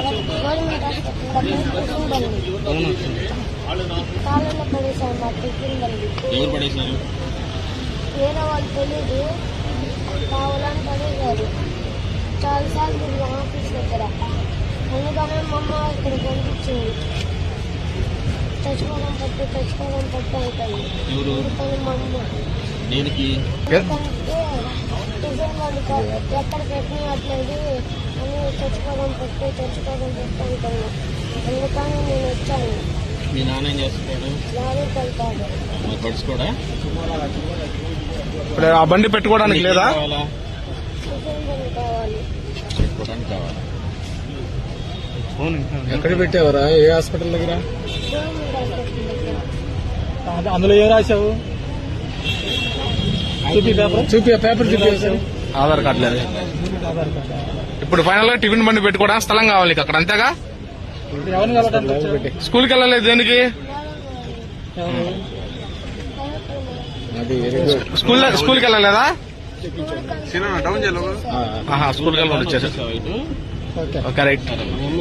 Government కాలంలో పడేసారు మా tiffin బండి. ఎవరు పడేసినారు? వేరే వాళ్ళు తెలీదు, కావాలని పడేశారు. చాలాసార్లు తిరిగి ఆఫీస్ దగ్గర. అందుకనే మా అమ్మ ఇక్కడ పంపించింది. చచ్చిపోవడం పట్టు అవుతుంది. అందుకని మా అమ్మ దేనికి? ఎందుకంటే టిఫిన్ బండి ఎక్కడ పెట్టినట్లేదు అని చచ్చిపోవడం పట్టు అంటున్నా. అందుకని నేను వచ్చాను. మీ నాన్న ఏం చేస్తున్నాడు? లారీకి వెళ్తాడు. పడుచుకోడా? ఇప్పుడు ఆ బండి పెట్టుకోవడానికి లేదా? టిఫిన్ బండి కావాలి. పెట్టుకోవడానికి కావాలా? ఎక్కడ పెట్టావరా? ఏ హాస్పిటల్ దగ్గర? గవర్నమెంట్ హాస్పిటల్ దగ్గర. అందులో ఏ రాశావు? చూపి పేపర్ చూపి. ఆధార్ కార్డు లేదు. ఇప్పుడు ఫైనల్ గా టిఫిన్ బండి పెట్టుకోవడానికి స్థలం కావాలి అక్కడ, అంతేగా? స్కూల్కి వెళ్ళలేదు దేనికి? స్కూల్కి వెళ్ళలేదా? స్కూల్కి వెళ్ళకుండా వచ్చేసారు. కరెక్ట్.